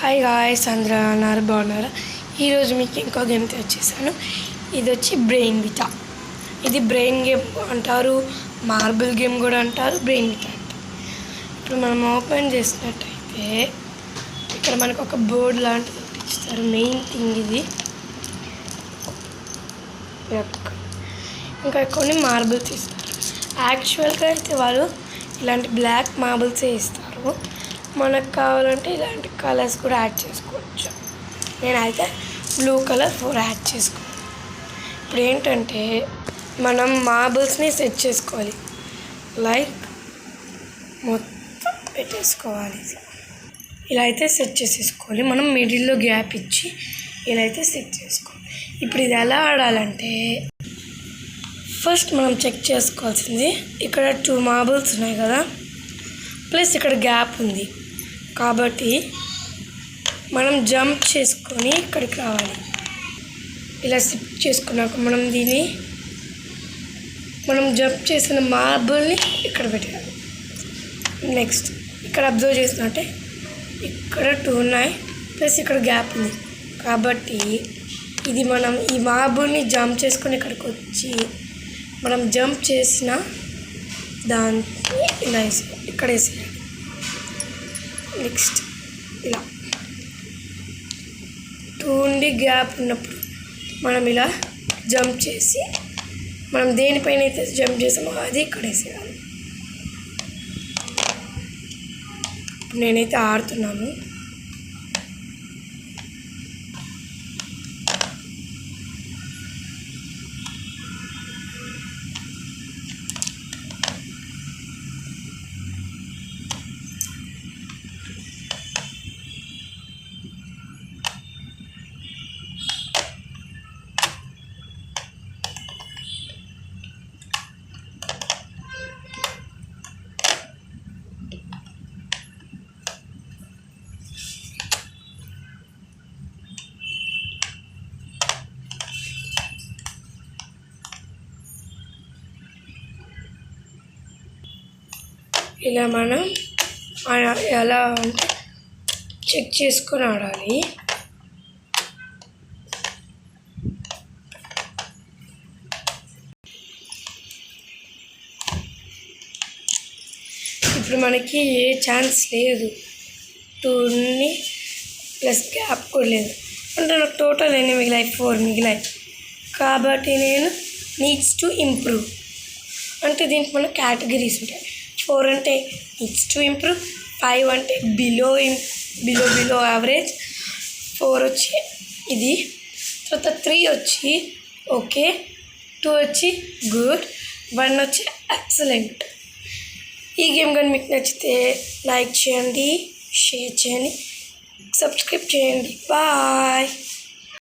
Hi guys, అందరూ అన్నారు బాగున్నారా? ఈరోజు మీకు ఇంకో గేమ్ వచ్చేసాను. ఇది వచ్చి బ్రెయిన్ విటా. ఇది బ్రెయిన్ గేమ్ అంటారు, మార్బుల్ గేమ్ కూడా అంటారు, బ్రెయిన్ విటా అంటారు. ఇప్పుడు మనం ఓపెన్ చేసినట్టయితే ఇక్కడ మనకు ఒక బోర్డు లాంటిది ఇస్తారు. మెయిన్ థింగ్ ఇది. ఇంకా కొన్ని మార్బుల్స్ ఇస్తారు. యాక్చువల్గా అయితే వాళ్ళు ఇలాంటి బ్లాక్ మార్బుల్సే ఇస్తారు. మనకు కావాలంటే ఇలాంటి కలర్స్ కూడా యాడ్ చేసుకోవచ్చు. నేనైతే బ్లూ కలర్ 4 యాడ్ చేసుకోవాలి. ఇప్పుడు ఏంటంటే మనం మార్బుల్స్ని సెట్ చేసుకోవాలి. లైక్ మొత్తం పెట్టేసుకోవాలి. ఇలా అయితే సెట్ చేసేసుకోవాలి. మనం మిడిల్లో గ్యాప్ ఇచ్చి ఇలా అయితే సెట్ చేసుకోవాలి. ఇప్పుడు ఇది ఎలా ఆడాలంటే ఫస్ట్ మనం చెక్ చేసుకోవాల్సింది, ఇక్కడ 2 మార్బుల్స్ ఉన్నాయి కదా, ప్లస్ ఇక్కడ గ్యాప్ ఉంది కాబట్టి మనం జంప్ చేసుకొని ఇక్కడికి రావాలి. ఇలా సిప్ చేసుకున్నాక మనం జంప్ చేసిన మార్బుల్ని ఇక్కడ పెట్టాలి. నెక్స్ట్ ఇక్కడ అబ్జర్వ్ చేసినట్టే ఇక్కడ 2 ఉన్నాయి, ప్లస్ ఇక్కడ గ్యాప్ ఉంది కాబట్టి ఇది మనం ఈ మార్బుల్ని జంప్ చేసుకొని ఇక్కడికి వచ్చి మనం జంప్ చేసిన దాన్ని ఇలా ఇక్కడ వేసేయాలి. నెక్స్ట్ ఇలా 2 ఉండి గ్యాప్ ఉన్నప్పుడు మనం ఇలా జంప్ చేసి మనం దేనిపైన అయితే జంప్ చేసామో అది ఇక్కడ వేసేయాలి. నేనైతే ఆడుతున్నాను. ఇలా మనం ఎలా అంటే చెక్ చేసుకొని ఆడాలి. ఇప్పుడు మనకి ఏ ఛాన్స్ లేదు, 2 ప్లస్ గ్యాప్ కూడా లేదు అంటే నాకు టోటల్ ఎన్ని మిగిలాయి, 4 మిగిలాయి. కాబట్టి నేను నీడ్స్ టు ఇంప్రూవ్ అంటే దీనికి మన కేటగిరీస్ ఉంటాయి. 4 అంటే నీడ్స్ టు ఇంప్రూవ్, 5 అంటే బిలో యావరేజ్, 4 వచ్చి ఇది, తర్వాత 3 వచ్చి ఓకే, 2 వచ్చి గుడ్, 1 వచ్చి ఎక్సలెంట్. ఈ గేమ్ కానీ మీకు నచ్చితే లైక్ చేయండి, షేర్ చేయండి, సబ్స్క్రైబ్ చేయండి. బాయ్.